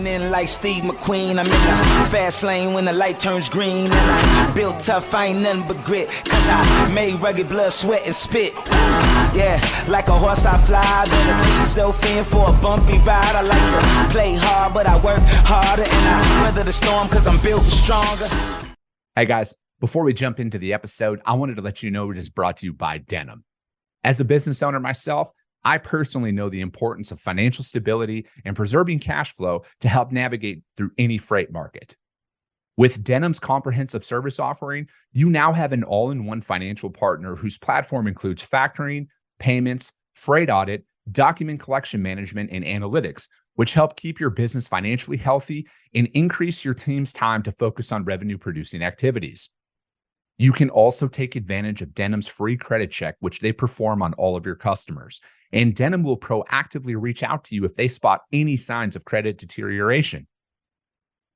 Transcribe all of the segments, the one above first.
Lightning like Steve McQueen. I'm in the fast lane when the light turns green. And I built tough, I ain't nothing but grit. Cause I made rugged blood, sweat, and spit. Yeah, like a horse I fly. Better push yourself in for a bumpy ride. I like to play hard, but I work harder. And I weather the storm cause I'm built stronger. Hey guys, before we jump into the episode, I wanted to let you know it is brought to you by Denim. As a business owner myself, I personally know the importance of financial stability and preserving cash flow to help navigate through any freight market. With Denim's comprehensive service offering, you now have an all-in-one financial partner whose platform includes factoring, payments, freight audit, document collection management, and analytics, which help keep your business financially healthy and increase your team's time to focus on revenue-producing activities. You can also take advantage of Denim's free credit check, which they perform on all of your customers. And Denim will proactively reach out to you if they spot any signs of credit deterioration.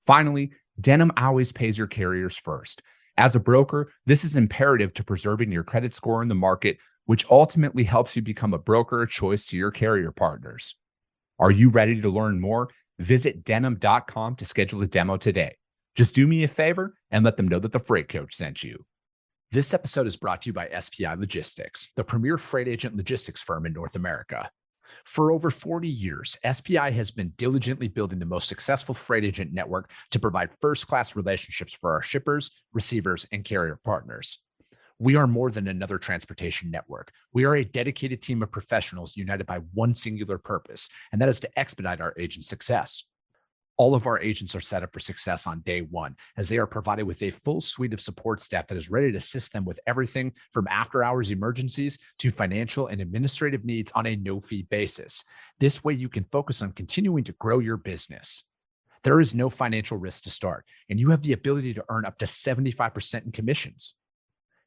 Finally, Denim always pays your carriers first. As a broker, this is imperative to preserving your credit score in the market, which ultimately helps you become a broker of choice to your carrier partners. Are you ready to learn more? Visit denim.com to schedule a demo today. Just do me a favor and let them know that the Freight Coach sent you. This episode is brought to you by SPI Logistics, the premier freight agent logistics firm in North America. For over 40 years, SPI has been diligently building the most successful freight agent network to provide first-class relationships for our shippers, receivers, and carrier partners. We are more than another transportation network. We are a dedicated team of professionals united by one singular purpose, and that is to expedite our agents' success. All of our agents are set up for success on day one, as they are provided with a full suite of support staff that is ready to assist them with everything from after-hours emergencies to financial and administrative needs on a no-fee basis. This way, you can focus on continuing to grow your business. There is no financial risk to start, and you have the ability to earn up to 75% in commissions.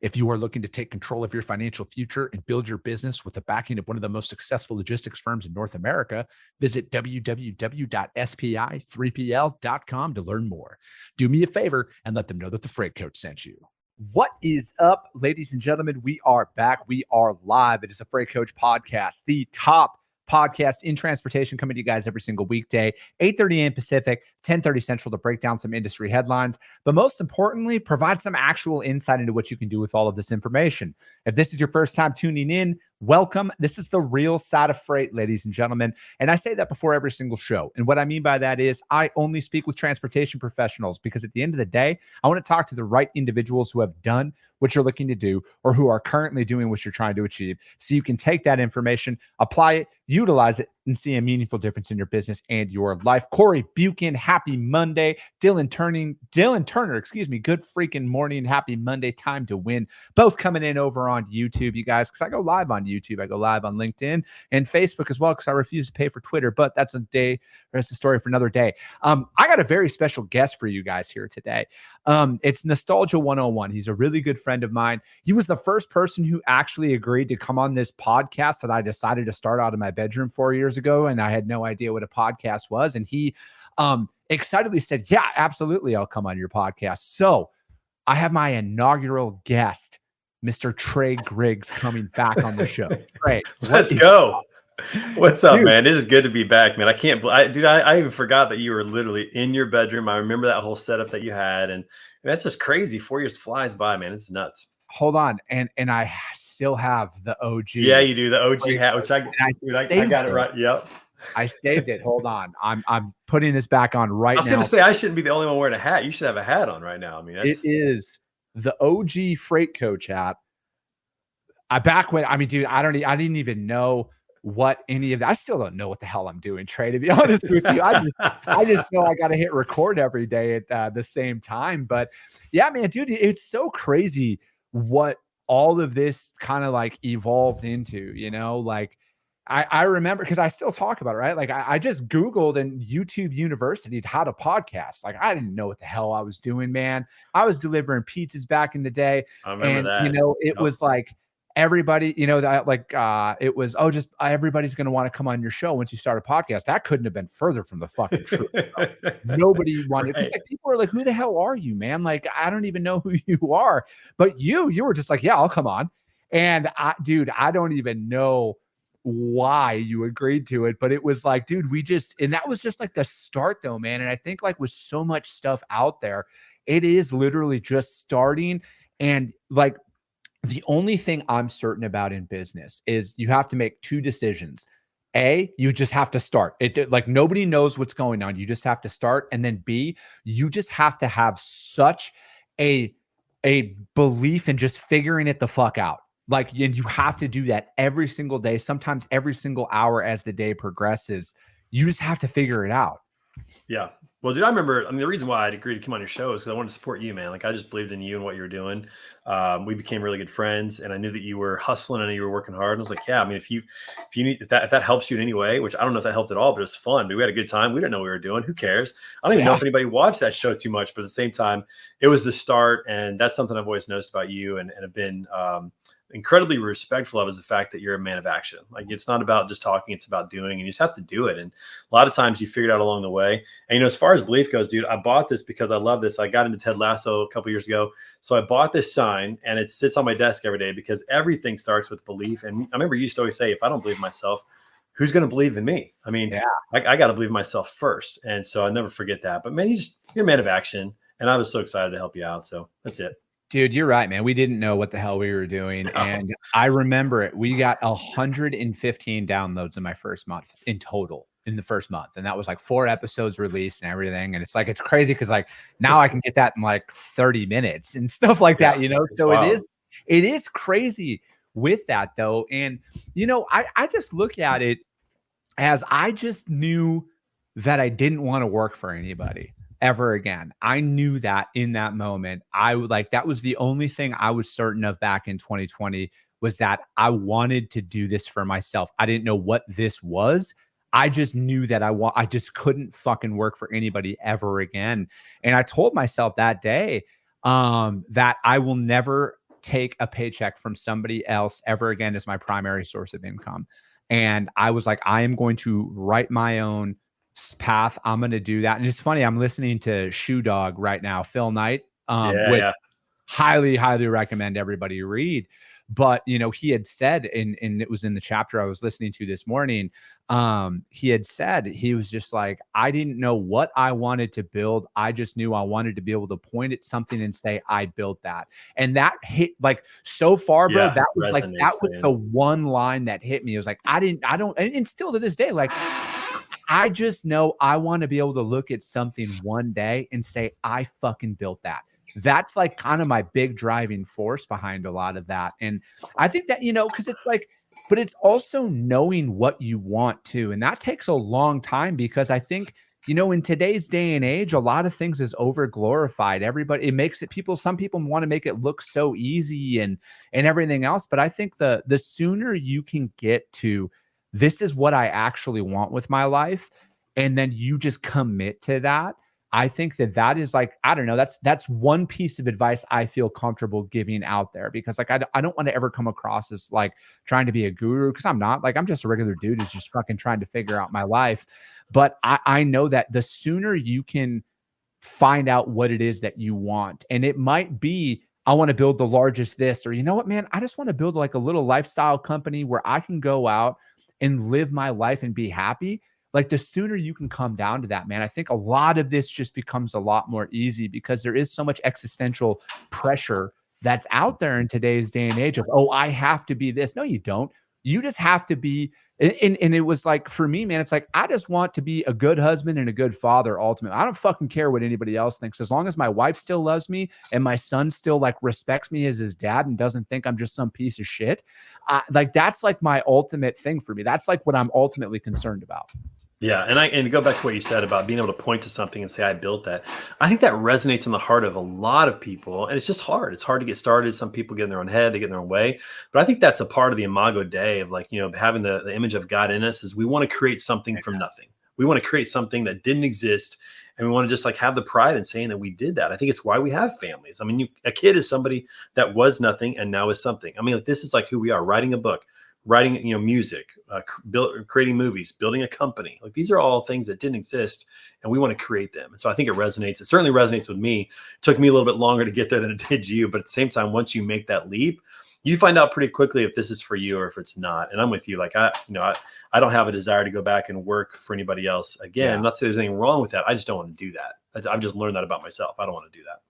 If you are looking to take control of your financial future and build your business with the backing of one of the most successful logistics firms in North America, visit www.spi3pl.com to learn more. Do me a favor and let them know that the Freight Coach sent you. What is up, ladies and gentlemen? We are back. We are live. It is a Freight Coach podcast, the top podcast in transportation, coming to you guys every single weekday, 8:30 a.m. Pacific, 10:30 Central, to break down some industry headlines, but most importantly, provide some actual insight into what you can do with all of this information. If this is your first time tuning in, welcome. This is the real side of freight, ladies and gentlemen. And I say that before every single show. And what I mean by that is I only speak with transportation professionals, because at the end of the day, I want to talk to the right individuals who have done what you're looking to do or who are currently doing what you're trying to achieve, so you can take that information, apply it, utilize it, and see a meaningful difference in your business and your life. Corey Buchan, happy Monday. Dylan Turner, good freaking morning. Happy Monday. Time to win. Both coming in over on YouTube, you guys, because I go live on YouTube. I go live on LinkedIn and Facebook as well, because I refuse to pay for Twitter, but that's a story for another day. I got a very special guest for you guys here today. It's Nostalgia 101. He's a really good friend of mine. He was the first person who actually agreed to come on this podcast that I decided to start out of my bedroom 4 years ago, and I had no idea what a podcast was. And he excitedly said, yeah, absolutely, I'll come on your podcast. So I have my inaugural guest, Mr. Trey Griggs, coming back on the show. Trey, let's go. What's up, man? It is good to be back, man. I even forgot that you were literally in your bedroom. I remember that whole setup that you had, and that's just crazy. 4 years flies by, man. It's nuts. Hold on, and I still have the OG. Yeah, you do, the OG hat, which I got it right. Yep. I saved it. Hold on. I'm putting this back on right now. I was going to say, I shouldn't be the only one wearing a hat. You should have a hat on right now. I mean, it is the OG Freight Coach hat. I didn't even know what any of that. I still don't know what the hell I'm doing, Trey, to be honest with you. I just know I got to hit record every day at the same time. But yeah, man, dude, it's so crazy what all of this kind of like evolved into, you know, like I remember, because I still talk about it, right? Like I just Googled and YouTube University how to podcast. Like I didn't know what the hell I was doing, man. I was delivering pizzas back in the day. I remember that. You know, it was like everybody, you know, that like it was, just everybody's going to want to come on your show once you start a podcast. That couldn't have been further from the fucking truth. Nobody wanted, because like people are like, who the hell are you, man? Like I don't even know who you are. But you were just like, yeah, I'll come on. And I don't even know why you agreed to it, but it was like, dude, and that was just like the start though, man. And I think like with so much stuff out there, it is literally just starting. And like the only thing I'm certain about in business is you have to make two decisions. A, you just have to start. Like nobody knows what's going on. You just have to start. And then B, you just have to have such a belief in just figuring it the fuck out. Like, and you have to do that every single day, sometimes every single hour as the day progresses. You just have to figure it out. Yeah. Well, dude, I remember, the reason why I'd agreed to come on your show is because I wanted to support you, man. Like, I just believed in you and what you were doing. We became really good friends, and I knew that you were hustling. I knew you were working hard. And I was like, yeah, I mean, if that helps you in any way, which I don't know if that helped at all, but it was fun. But we had a good time. We didn't know what we were doing. Who cares? I don't even know if anybody watched that show too much, but at the same time, it was the start. And that's something I've always noticed about you and have been, incredibly respectful of, is the fact that you're a man of action. Like, it's not about just talking, it's about doing, and you just have to do it. And a lot of times you figure it out along the way. And, as far as belief goes, dude, I bought this because I love this. I got into Ted Lasso a couple years ago. So I bought this sign, and it sits on my desk every day because everything starts with belief. And I remember you used to always say, if I don't believe in myself, who's going to believe in me? I mean, I got to believe in myself first. And so I never forget that. But man, you're a man of action. And I was so excited to help you out. So that's it. Dude, you're right, man. We didn't know what the hell we were doing. No. And I remember it. We got 115 downloads in my first month in total in the first month. And that was like 4 episodes released and everything. And it's like, it's crazy because like now I can get that in like 30 minutes and stuff like that, So wild. It is crazy with that though. And, I just look at it as I just knew that I didn't want to work for anybody ever again. I knew that in that moment. That was the only thing I was certain of back in 2020 was that I wanted to do this for myself. I didn't know what this was. I just knew that I just couldn't fucking work for anybody ever again. And I told myself that day that I will never take a paycheck from somebody else ever again as my primary source of income. And I was like, I am going to write my own path. I'm going to do that. And it's funny, I'm listening to Shoe Dog right now, Phil Knight, which highly, highly recommend everybody read. But, he had said, and it was in the chapter I was listening to this morning, he had said, he was just like, I didn't know what I wanted to build. I just knew I wanted to be able to point at something and say, I built that. And that hit like so far, bro, that was like, that was the one line that hit me. It was like, and still to this day, like, I just know I want to be able to look at something one day and say, I fucking built that. That's like kind of my big driving force behind a lot of that. And I think that, because it's like, but it's also knowing what you want to. And that takes a long time because I think, in today's day and age, a lot of things is over glorified. It makes it some people want to make it look so easy and everything else. But I think the sooner you can get to, this is what I actually want with my life, and then you just commit to that. I think that is like, I don't know, that's one piece of advice I feel comfortable giving out there because like, I don't want to ever come across as like trying to be a guru because I'm not. Like, I'm just a regular dude who's just fucking trying to figure out my life. But I know that the sooner you can find out what it is that you want, and it might be, I want to build the largest this, or you know what, man, I just want to build like a little lifestyle company where I can go out and live my life and be happy. Like the sooner you can come down to that, man, I think a lot of this just becomes a lot more easy because there is so much existential pressure that's out there in today's day and age of, oh, I have to be this. No, you don't. You just have to be. And it was like, for me, man, it's like, I just want to be a good husband and a good father. Ultimately, I don't fucking care what anybody else thinks. As long as my wife still loves me and my son still like respects me as his dad and doesn't think I'm just some piece of shit. Like, that's like my ultimate thing for me. That's like what I'm ultimately concerned about. Yeah. And to go back to what you said about being able to point to something and say, I built that. I think that resonates in the heart of a lot of people. And it's just hard. It's hard to get started. Some people get in their own head, they get in their own way. But I think that's a part of the Imago Dei of like, having the image of God in us is we want to create something from nothing. We want to create something that didn't exist. And we want to just like have the pride in saying that we did that. I think it's why we have families. I mean, a kid is somebody that was nothing and now is something. I mean, like, this is like who we are, writing a book, writing, music, creating movies, building a company. Like, these are all things that didn't exist and we want to create them. And so I think it resonates. It certainly resonates with me. It took me a little bit longer to get there than it did you. But at the same time, once you make that leap, you find out pretty quickly if this is for you or if it's not. And I'm with you. Like I don't have a desire to go back and work for anybody else again. Yeah. Not to say there's anything wrong with that. I just don't want to do that. I've just learned that about myself. I don't want to do that.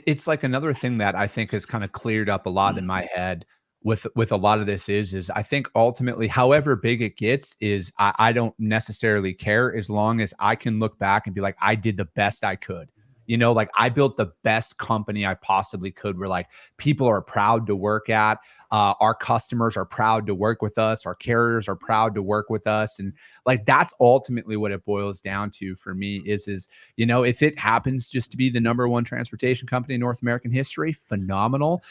It's like another thing that I think has kind of cleared up a lot in my head with a lot of this is I think ultimately, however big it gets, is I don't necessarily care as long as I can look back and be like, I did the best I could. Like I built the best company I possibly could, where like people are proud to work at. Our customers are proud to work with us. Our carriers are proud to work with us. And like, that's ultimately what it boils down to for me is, if it happens just to be the #1 transportation company in North American history, phenomenal.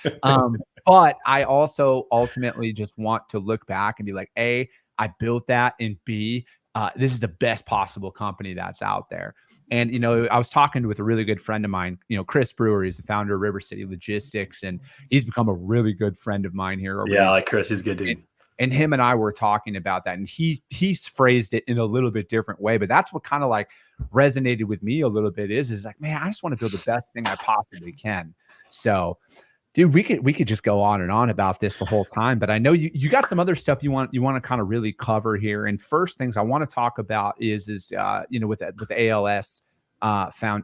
But I also ultimately just want to look back and be like, A, I built that, and B, this is the best possible company that's out there. And, I was talking with a really good friend of mine, Chris Brewer. He's the founder of River City Logistics, and he's become a really good friend of mine here. Yeah, I like Chris. He's a good dude. And him and I were talking about that, and he's phrased it in a little bit different way, but that's what kind of like resonated with me a little bit is like, man, I just want to build the best thing I possibly can. So, dude, we could just go on and on about this the whole time, but I know you got some other stuff you want to kind of really cover here. And first things I want to talk about is with ALS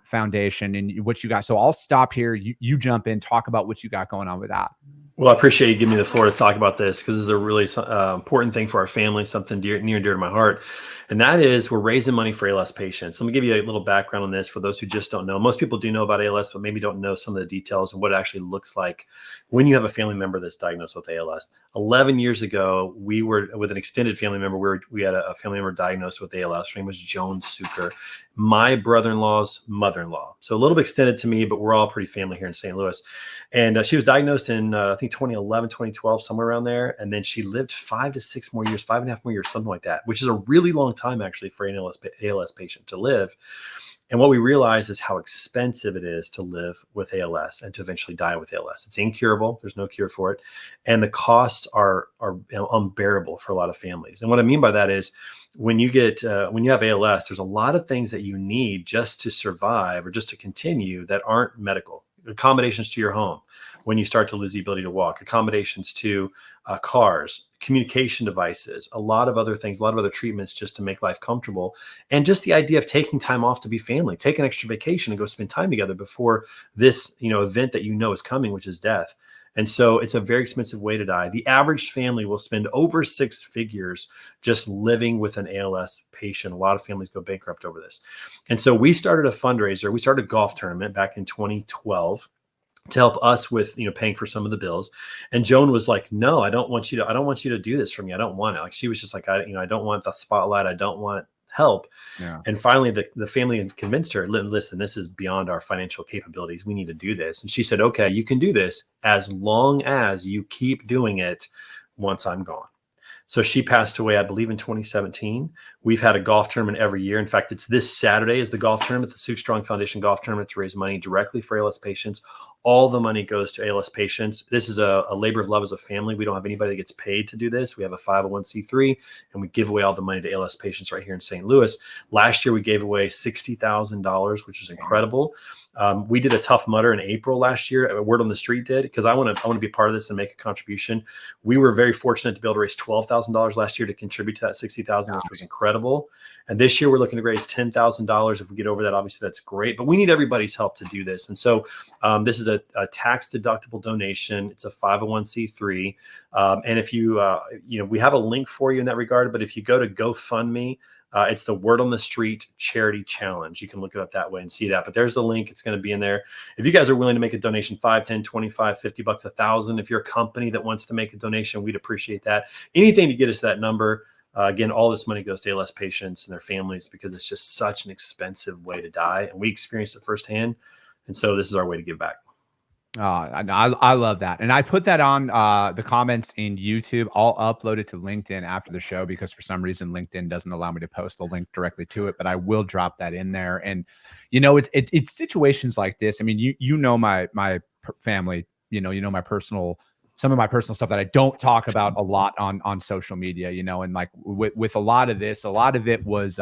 Foundation and what you got. So I'll stop here. You jump in, talk about what you got going on with that. Well, I appreciate you giving me the floor to talk about this because this is a really important thing for our family, something near and dear to my heart. And that is we're raising money for ALS patients. Let me give you a little background on this for those who just don't know. Most people do know about ALS, but maybe don't know some of the details and what it actually looks like when you have a family member that's diagnosed with ALS. 11 years ago, we were with an extended family member. We had a family member diagnosed with ALS. Her name was Joan Suker, my brother-in-law's mother-in-law. So a little bit extended to me, but we're all pretty family here in St. Louis. And she was diagnosed in, I think, 2011, 2012, somewhere around there. And then she lived 5 to 6 more years, 5.5 more years, something like that, which is a really long time actually for an ALS patient to live. And what we realized is how expensive it is to live with ALS and to eventually die with ALS. It's incurable. There's no cure for it. And the costs are unbearable for a lot of families. And what I mean by that is when you have ALS, there's a lot of things that you need just to survive or just to continue that aren't medical. Accommodations to your home when you start to lose the ability to walk, accommodations to cars, communication devices, a lot of other things, a lot of other treatments just to make life comfortable. And just the idea of taking time off to be family, take an extra vacation and go spend time together before this, event that is coming, which is death. And so it's a very expensive way to die. The average family will spend over 6 figures just living with an ALS patient. A lot of families go bankrupt over this. And so we started a fundraiser. We started a golf tournament back in 2012 to help us with, paying for some of the bills. And Joan was like, no, I don't want you to do this for me. I don't want it. Like, she was just like, I don't want the spotlight. I don't want help. Yeah. And finally the family convinced her, listen, this is beyond our financial capabilities. We need to do this. And she said, okay, you can do this as long as you keep doing it once I'm gone. So she passed away, I believe, in 2017. We've had a golf tournament every year. In fact, it's this Saturday is the golf tournament, the Suk Strong Foundation golf tournament, to raise money directly for ALS patients. All the money goes to ALS patients. This is a labor of love as a family. We don't have anybody that gets paid to do this. We have a 501c3, and we give away all the money to ALS patients right here in St. Louis. Last year, we gave away $60,000, which is incredible. We did a Tough Mudder in April last year. Word on the Street did, because I want to be part of this and make a contribution. We were very fortunate to be able to raise $12,000 last year to contribute to that $60,000, which was incredible. And this year we're looking to raise $10,000. If we get over that, obviously that's great. But we need everybody's help to do this. And so this is a tax deductible donation. It's a 501c3. And if you we have a link for you in that regard. But if you go to GoFundMe. It's the Word on the Street Charity Challenge. You can look it up that way and see that. But there's the link. It's going to be in there. If you guys are willing to make a donation, $5, $10, $25, $50, $1,000. If you're a company that wants to make a donation, we'd appreciate that. Anything to get us that number. Again, all this money goes to ALS patients and their families because it's just such an expensive way to die. And we experienced it firsthand. And so this is our way to give back. I love that. And I put that on the comments in YouTube. I'll upload it to LinkedIn after the show because for some reason LinkedIn doesn't allow me to post a link directly to it, but I will drop that in there. And it's situations like this. I mean, my family, my some of my personal stuff that I don't talk about a lot on social media, and like with a lot of this, a lot of it was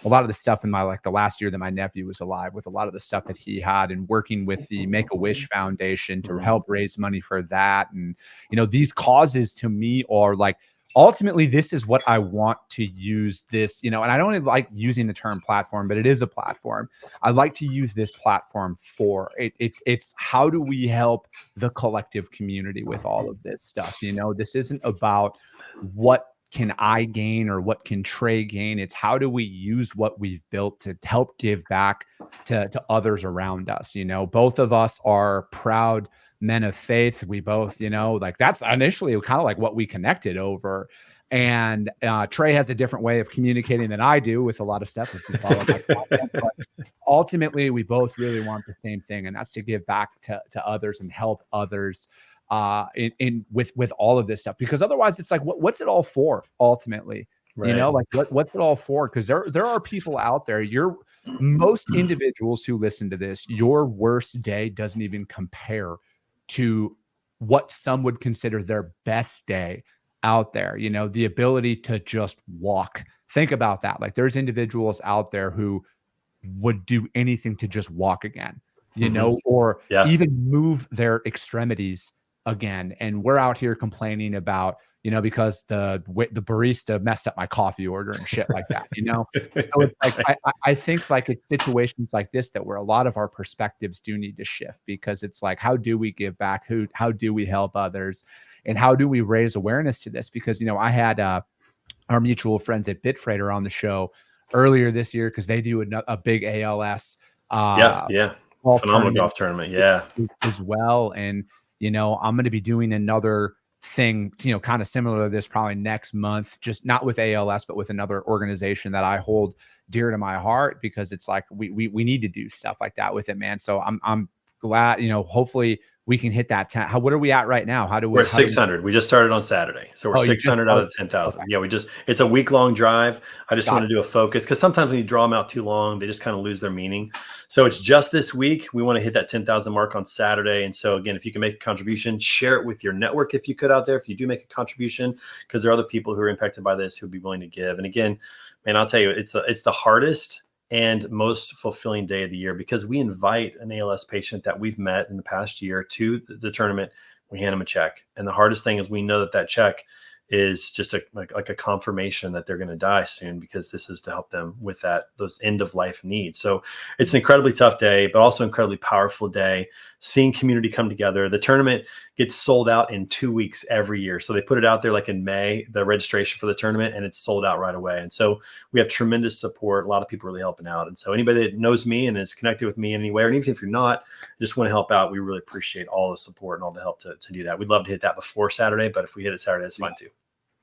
a lot of the stuff in the last year that my nephew was alive, with a lot of the stuff that he had, and working with the Make-A-Wish Foundation to help raise money for that. And, these causes to me are like, ultimately, this is what I want to use this, and I don't even like using the term platform, but it is a platform. I like to use this platform for it's how do we help the collective community with all of this stuff? This isn't about what can I gain or what can Trey gain. It's how do we use what we've built to help give back to others around us. Both of us are proud men of faith. We both, that's initially kind of like what we connected over. And Trey has a different way of communicating than I do with a lot of stuff. If you follow my content. But ultimately, we both really want the same thing, and that's to give back to others and help others with all of this stuff. Because otherwise, it's like, what's it all for? Ultimately, right. What's it all for? Because there are people out there. Most individuals who listen to this, your worst day doesn't even compare to what some would consider their best day out there. The ability to just walk. Think about that. Like, there's individuals out there who would do anything to just walk again, or even move their extremities again. And we're out here complaining about, because the barista messed up my coffee order and shit like that, So it's like, I think like it's situations like this that where a lot of our perspectives do need to shift, because it's like, how do we give back? How do we help others? And how do we raise awareness to this? Because, I had our mutual friends at Bitfreighter on the show earlier this year, because they do a big ALS. Phenomenal golf tournament. Yeah. As well. And, I'm going to be doing another thing, kind of similar to this probably next month, just not with ALS, but with another organization that I hold dear to my heart, because it's like, we need to do stuff like that with it, man. So I'm glad, hopefully we can hit that 10. What are we at right now? We're at 600. We just started on Saturday. So we're 600 out of 10,000. Okay. Yeah, it's a week-long drive. I just want to do a focus, because sometimes when you draw them out too long, they just kind of lose their meaning. So it's just this week. We want to hit that 10,000 mark on Saturday. And so again, if you can make a contribution, share it with your network if you could out there, if you do make a contribution, because there are other people who are impacted by this who would be willing to give. And again, man, I'll tell you, it's the hardest and most fulfilling day of the year, because we invite an ALS patient that we've met in the past year to the tournament. We hand them a check. And the hardest thing is we know that check is just like a confirmation that they're going to die soon, because this is to help them with those end of life needs. So it's an incredibly tough day, but also incredibly powerful day, seeing community come together. The tournament gets sold out in 2 weeks every year. So they put it out there like in May, the registration for the tournament, and it's sold out right away. And so we have tremendous support. A lot of people really helping out. And so anybody that knows me and is connected with me in any way, or even if you're not, just want to help out, we really appreciate all the support and all the help to do that. We'd love to hit that before Saturday, but if we hit it Saturday, that's fine too.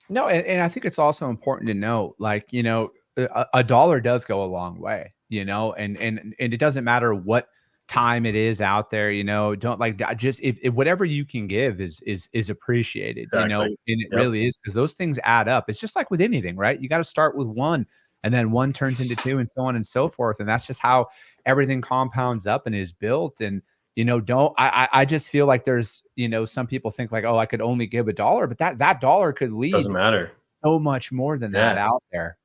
No, and I think it's also important to note, like, a dollar does go a long way, and it doesn't matter what time it is out there, don't just if whatever you can give is appreciated, exactly. And it really is, because those things add up. It's just like with anything, right? You got to start with one, and then one turns into two, and so on and so forth. And that's just how everything compounds up and is built. And I just feel like there's, some people think like, oh, I could only give $1, but that dollar could lead doesn't matter so much more than that out there.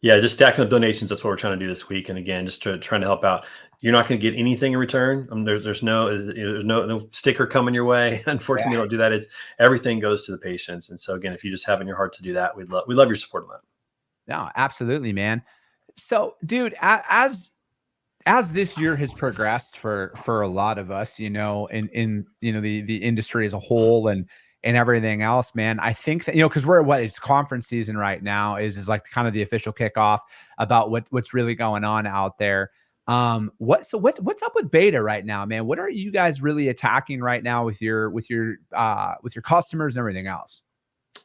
Yeah, just stacking up donations. That's what we're trying to do this week. And again, just trying to help out. You're not going to get anything in return. There's no sticker coming your way. Unfortunately, you don't do that. It's everything goes to the patients. And so again, if you just have in your heart to do that, we love your support on that. No, absolutely, man. So, dude, as this year has progressed for a lot of us, in the industry as a whole and everything else, man, I think that, because it's conference season right now is like kind of the official kickoff about what's really going on out there. What's up with beta right now, man? What are you guys really attacking right now with your customers and everything else?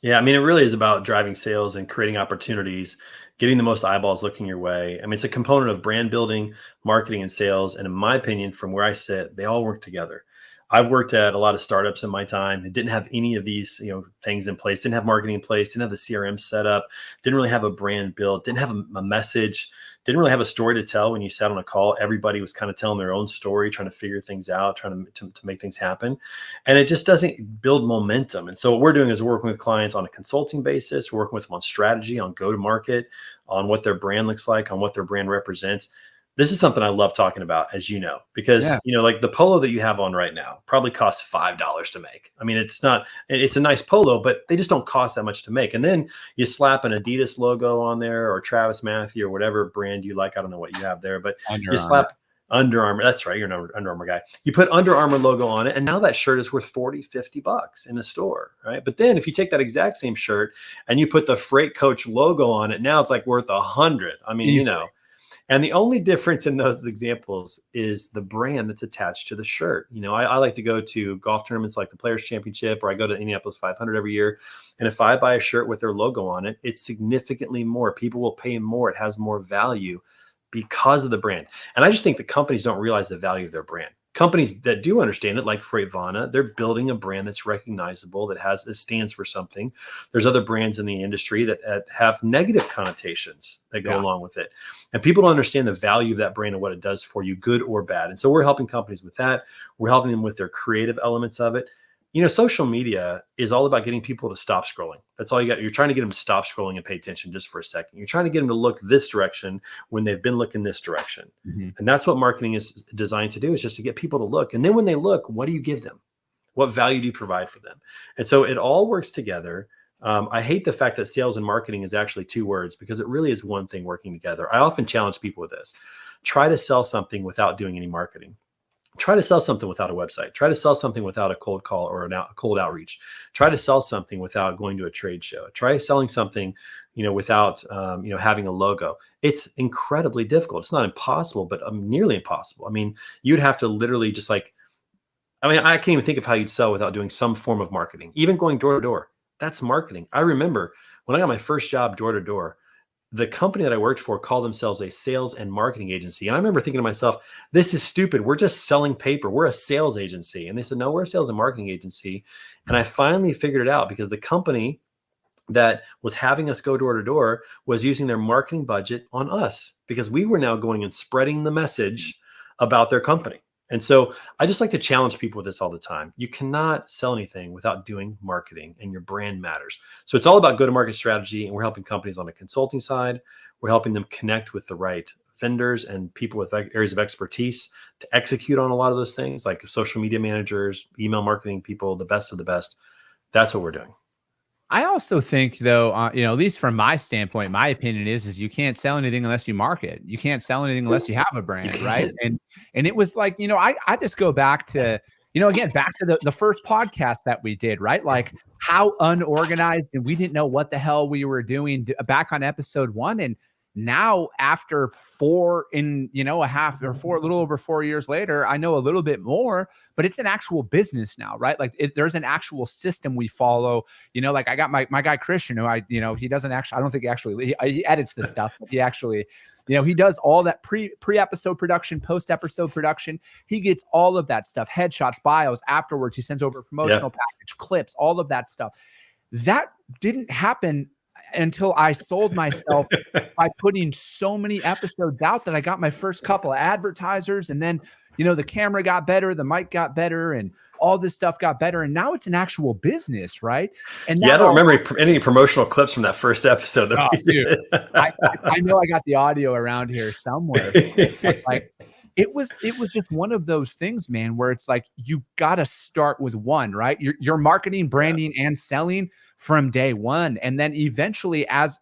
Yeah, I mean, it really is about driving sales and creating opportunities, getting the most eyeballs looking your way. I mean, it's a component of brand building, marketing, and sales. And in my opinion, from where I sit, they all work together. I've worked at a lot of startups in my time and didn't have any of these, things in place, didn't have marketing in place, didn't have the CRM set up, didn't really have a brand built, didn't have a message, didn't really have a story to tell when you sat on a call. Everybody was kind of telling their own story, trying to figure things out, trying to make things happen. And it just doesn't build momentum. And so what we're doing is we're working with clients on a consulting basis. We're working with them on strategy, on go-to-market, on what their brand looks like, on what their brand represents. This is something I love talking about, as you know, because, like the polo that you have on right now probably costs $5 to make. I mean, it's a nice polo, but they just don't cost that much to make. And then you slap an Adidas logo on there, or Travis Matthew, or whatever brand you like. I don't know what you have there, but slap Under Armour. That's right. You're an Under Armour guy. You put Under Armour logo on it, and now that shirt is worth $40-$50 in a store, right? But then if you take that exact same shirt and you put the Freight Coach logo on it, now it's like worth $100. I mean, easily. And the only difference in those examples is the brand that's attached to the shirt. I like to go to golf tournaments like the Players Championship, or I go to Indianapolis 500 every year. And if I buy a shirt with their logo on it, it's significantly more. People will pay more. It has more value because of the brand. And I just think that companies don't realize the value of their brand. Companies that do understand it, like Freightvana, they're building a brand that's recognizable, that stands for something. There's other brands in the industry that have negative connotations that go along with it. And people don't understand the value of that brand and what it does for you, good or bad. And so we're helping companies with that. We're helping them with their creative elements of it. Social media is all about getting people to stop scrolling. That's all you got. You're trying to get them to stop scrolling and pay attention just for a second. You're trying to get them to look this direction when they've been looking this direction. Mm-hmm. And that's what marketing is designed to do, is just to get people to look. And then when they look, what do you give them? What value do you provide for them? And so it all works together. I hate the fact that sales and marketing is actually two words, because it really is one thing working together. I often challenge people with this. Try to sell something without doing any marketing. Try to sell something without a website. Try to sell something without a cold call or a cold outreach. Try to sell something without going to a trade show. Try selling something, without, having a logo. It's incredibly difficult. It's not impossible, but nearly impossible. I mean, you'd have to literally just I can't even think of how you'd sell without doing some form of marketing. Even going door to door, that's marketing. I remember when I got my first job door to door, the company that I worked for called themselves a sales and marketing agency. And I remember thinking to myself, this is stupid. We're just selling paper. We're a sales agency. And they said, no, we're a sales and marketing agency. And I finally figured it out, because the company that was having us go door to door was using their marketing budget on us, because we were now going and spreading the message about their company. And so I just like to challenge people with this all the time. You cannot sell anything without doing marketing, and your brand matters. So it's all about go-to-market strategy, and we're helping companies on the consulting side. We're helping them connect with the right vendors and people with areas of expertise to execute on a lot of those things, like social media managers, email marketing people, the best of the best. That's what we're doing. I also think, though, at least from my standpoint, my opinion is you can't sell anything unless you market. You can't sell anything unless you have a brand, right? And it was like, I just go back to, back to the first podcast that we did, right? Like how unorganized, and we didn't know what the hell we were doing back on episode 1. And now after a little over 4 years later, I know a little bit more, but it's an actual business now, right? Like there's an actual system we follow. Like I got my guy Christian, who he doesn't actually, I don't think he edits the stuff, but he actually, he does all that pre-episode production, post-episode production. He gets all of that stuff, headshots, bios, afterwards. He sends over a promotional package, clips, all of that stuff. That didn't happen until I sold myself by putting so many episodes out that I got my first couple of advertisers, and then, the camera got better, the mic got better, and all this stuff got better. And now it's an actual business, right? And I don't remember any promotional clips from that first episode. Dude, I know I got the audio around here somewhere. Like it was just one of those things, man, where it's like, you got to start with one, right? Your marketing, branding, and selling from day one. And then eventually, as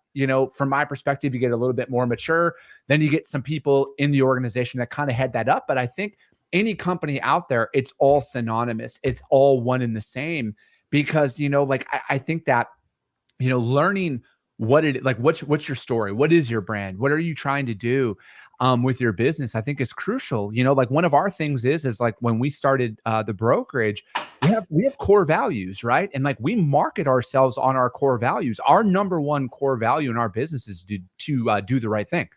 from my perspective, you get a little bit more mature, then you get some people in the organization that kind of head that up. But I think any company out there, it's all synonymous. It's all one and the same, because, I think that, learning what what's your story? What is your brand? What are you trying to do with your business? I think is crucial. Like one of our things is like when we started the brokerage, we have core values, right? And like we market ourselves on our core values. Our number one core value in our business is to do the right thing.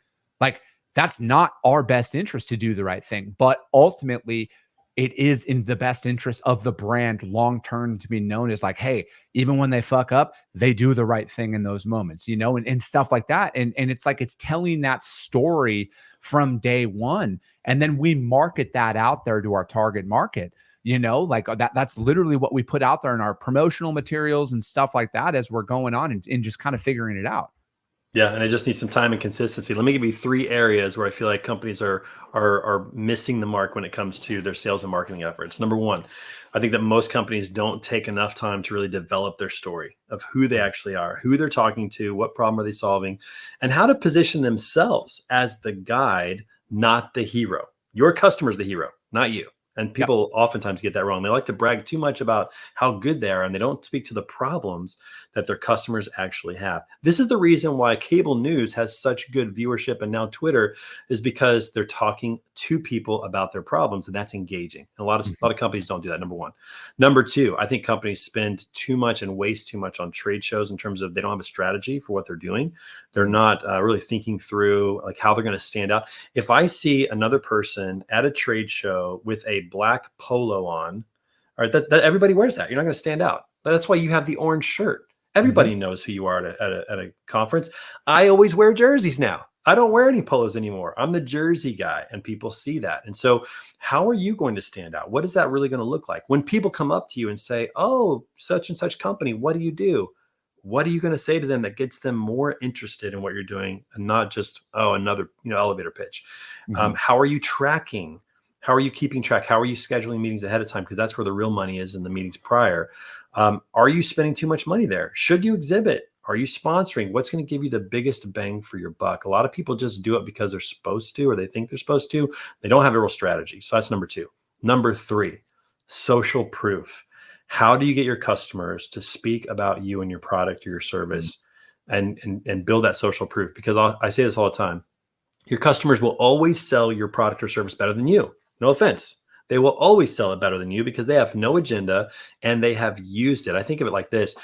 Like that's not our best interest to do the right thing, but ultimately it is in the best interest of the brand long term to be known as like, hey, even when they fuck up, they do the right thing in those moments, and stuff like that. And it's like it's telling that story from day one. And then we market that out there to our target market. Like that's literally what we put out there in our promotional materials and stuff like that as we're going on and just kind of figuring it out. Yeah, and it just needs some time and consistency. Let me give you 3 areas where I feel like companies are missing the mark when it comes to their sales and marketing efforts. Number 1, I think that most companies don't take enough time to really develop their story of who they actually are, who they're talking to, what problem are they solving, and how to position themselves as the guide, not the hero. Your customer's the hero, not you. And people oftentimes get that wrong. They like to brag too much about how good they are, and they don't speak to the problems that their customers actually have. This is the reason why cable news has such good viewership, and now Twitter, is because they're talking to people about their problems, and that's engaging. And a lot of companies don't do that. Number 1. Number 2, I think companies spend too much and waste too much on trade shows in terms of they don't have a strategy for what they're doing. They're not really thinking through like how they're going to stand out. If I see another person at a trade show with a black polo on, all right, that everybody wears that. You're not going to stand out. That's why you have the orange shirt. Everybody knows who you are at a conference. I always wear jerseys now. I don't wear any polos anymore. I'm the jersey guy, and people see that. And so how are you going to stand out? What is that really going to look like? When people come up to you and say, oh, such and such company, what do you do? What are you going to say to them that gets them more interested in what you're doing and not just, oh, another elevator pitch? How are you tracking? How are you keeping track? How are you scheduling meetings ahead of time? Because that's where the real money is in the meetings prior. Are you spending too much money there? Should you exhibit? Are you sponsoring? What's going to give you the biggest bang for your buck? A lot of people just do it because they're supposed to, or they think they're supposed to. They don't have a real strategy. So that's number 2. Number 3, social proof. How do you get your customers to speak about you and your product or your service and build that social proof? Because I say this all the time. Your customers will always sell your product or service better than you. No offense. They will always sell it better than you because they have no agenda and they have used it. I think of it like this.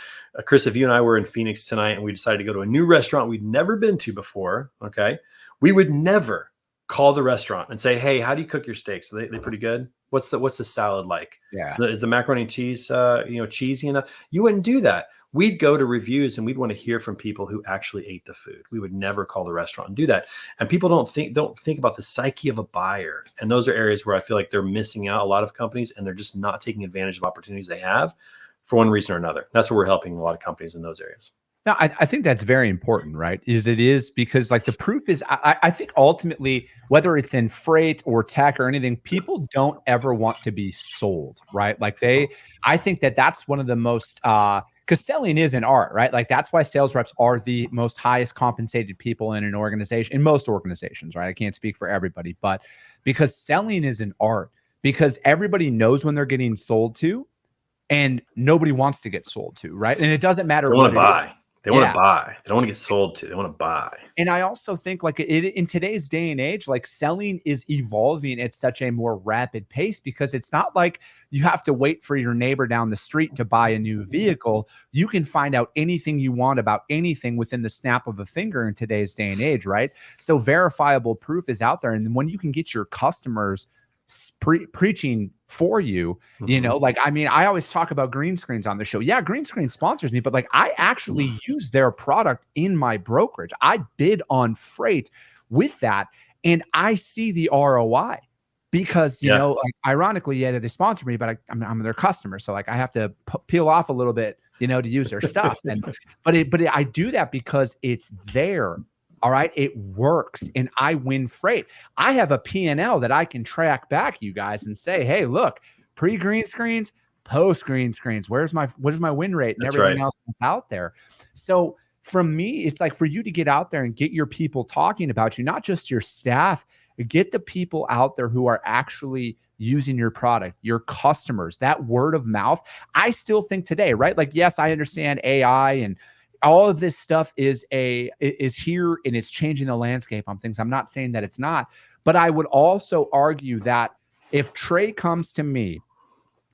Chris, if you and I were in Phoenix tonight and we decided to go to a new restaurant we'd never been to before, okay, we would never call the restaurant and say, hey, how do you cook your steaks? Are they pretty good? What's the salad like? Yeah. Is the macaroni and cheese, cheesy enough? You wouldn't do that. We'd go to reviews and we'd want to hear from people who actually ate the food. We would never call the restaurant and do that. And people don't think about the psyche of a buyer. And those are areas where I feel like they're missing out, a lot of companies, and they're just not taking advantage of opportunities they have for one reason or another. That's where we're helping a lot of companies in those areas. Now, I think that's very important, right? It is because like the proof is, I think ultimately, whether it's in freight or tech or anything, people don't ever want to be sold, right? Like I think that's one of the most, because selling is an art, right? Like that's why sales reps are the most highest compensated people in an organization, in most organizations, right? I can't speak for everybody, but because selling is an art, because everybody knows when they're getting sold to and nobody wants to get sold to, right? And it doesn't matter what it is. They want to buy. They don't want to get sold to. They want to buy. And I also think like in today's day and age, like selling is evolving at such a more rapid pace because it's not like you have to wait for your neighbor down the street to buy a new vehicle. You can find out anything you want about anything within the snap of a finger in today's day and age, right? So verifiable proof is out there. And when you can get your customers preaching for you, like, I mean, I always talk about green screens on the show. Yeah, green screen sponsors me, but like I actually use their product in my brokerage. I bid on freight with that and I see the ROI because, like, ironically, they sponsor me, but I'm their customer. So like I have to peel off a little bit, to use their stuff. But I do that because it's there. All right. It works. And I win freight. I have a P&L that I can track back, you guys, and say, hey, look, pre-green screens, post-green screens. What is my win rate and everything else that's out there? So from me, it's like for you to get out there and get your people talking about you, not just your staff, get the people out there who are actually using your product, your customers, that word of mouth. I still think today, right? Like, yes, I understand AI and all of this stuff is here and it's changing the landscape on things. I'm not saying that it's not, but I would also argue that if Trey comes to me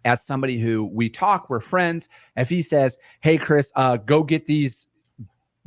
as somebody who we talk, we're friends, if he says, hey, Chris, go get these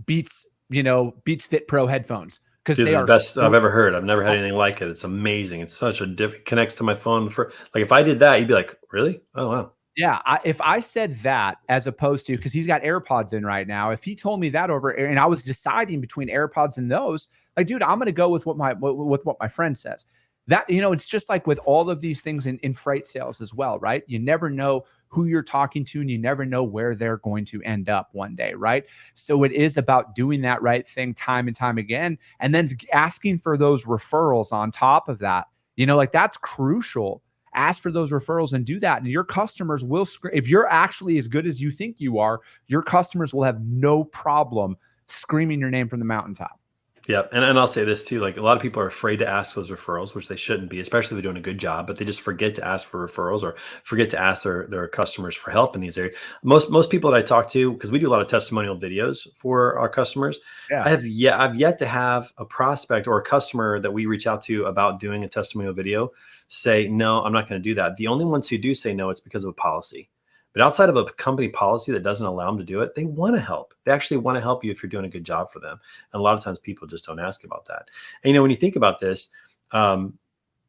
Beats Fit Pro headphones. because Dude, they the are best so I've ever heard. I've never had anything like it. It's amazing. It's such a different, connects to my phone for like, if I did that, you'd be like, really? Oh, wow. Yeah, if I said that as opposed to, because he's got AirPods in right now, if he told me that over and I was deciding between AirPods and those, like, dude, I'm going to go with what my friend says. That, it's just like with all of these things in freight sales as well, right? You never know who you're talking to and you never know where they're going to end up one day, right? So it is about doing that right thing time and time again, and then asking for those referrals on top of that. Like that's crucial. Ask for those referrals and do that. And your customers will, if you're actually as good as you think you are, your customers will have no problem screaming your name from the mountaintop. Yeah. And I'll say this too, like a lot of people are afraid to ask those referrals, which they shouldn't be, especially if they're doing a good job, but they just forget to ask for referrals or forget to ask their customers for help in these areas. Most people that I talk to, because we do a lot of testimonial videos for our customers. Yeah. I've yet to have a prospect or a customer that we reach out to about doing a testimonial video say, no, I'm not going to do that. The only ones who do say no, it's because of a policy. But outside of a company policy that doesn't allow them to do it, they want to help. They actually want to help you if you're doing a good job for them. And a lot of times people just don't ask about that. And, when you think about this,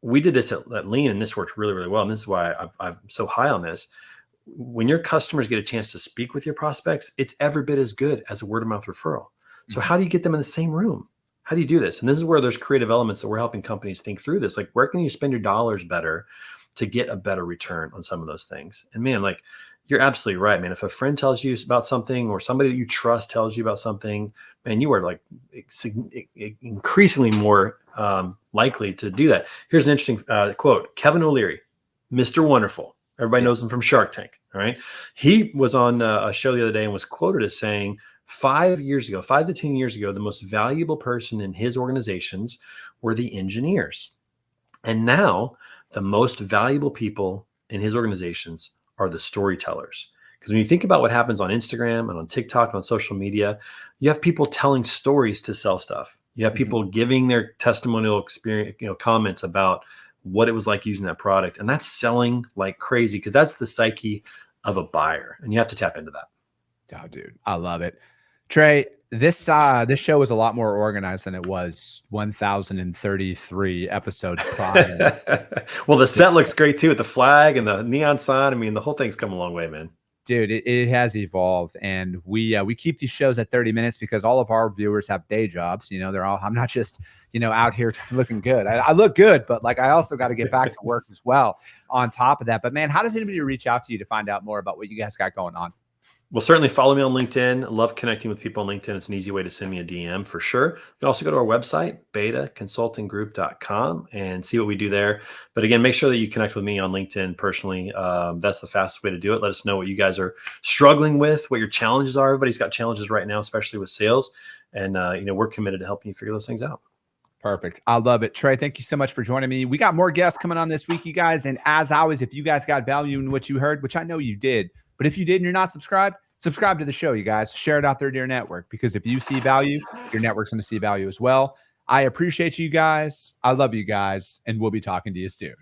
we did this at Lean and this worked really, really well. And this is why I'm so high on this. When your customers get a chance to speak with your prospects, it's every bit as good as a word of mouth referral. So how do you get them in the same room? How do you do this? And this is where there's creative elements that we're helping companies think through this. Like, where can you spend your dollars better to get a better return on some of those things? And man, like, you're absolutely right, man. If a friend tells you about something or somebody that you trust tells you about something, man, you are like increasingly more likely to do that. Here's an interesting quote. Kevin O'Leary, Mr. Wonderful. Everybody knows him from Shark Tank. All right. He was on a show the other day and was quoted as saying 5 to 10 years ago, the most valuable person in his organizations were the engineers. And now the most valuable people in his organizations are the storytellers. Because when you think about what happens on Instagram and on TikTok and on social media, you have people telling stories to sell stuff. You have people giving their testimonial experience, comments about what it was like using that product. And that's selling like crazy because that's the psyche of a buyer. And you have to tap into that. Oh, dude, I love it. Trey, this show is a lot more organized than it was 1,033 episodes prior. Well, the set looks great too with the flag and the neon sign. I mean, the whole thing's come a long way, man. Dude, it has evolved, and we keep these shows at 30 minutes because all of our viewers have day jobs. I'm not just out here looking good. I look good, but like I also got to get back to work as well on top of that. But man, how does anybody reach out to you to find out more about what you guys got going on? Well, certainly follow me on LinkedIn. I love connecting with people on LinkedIn. It's an easy way to send me a DM for sure. You can also go to our website, betaconsultinggroup.com, and see what we do there. But again, make sure that you connect with me on LinkedIn personally. That's the fastest way to do it. Let us know what you guys are struggling with, what your challenges are. Everybody's got challenges right now, especially with sales. And, we're committed to helping you figure those things out. Perfect. I love it. Trey, thank you so much for joining me. We got more guests coming on this week, you guys. And as always, if you guys got value in what you heard, which I know you did, but if you did and you're not subscribed, subscribe to the show, you guys. Share it out there to your network, because if you see value, your network's going to see value as well. I appreciate you guys. I love you guys, and we'll be talking to you soon.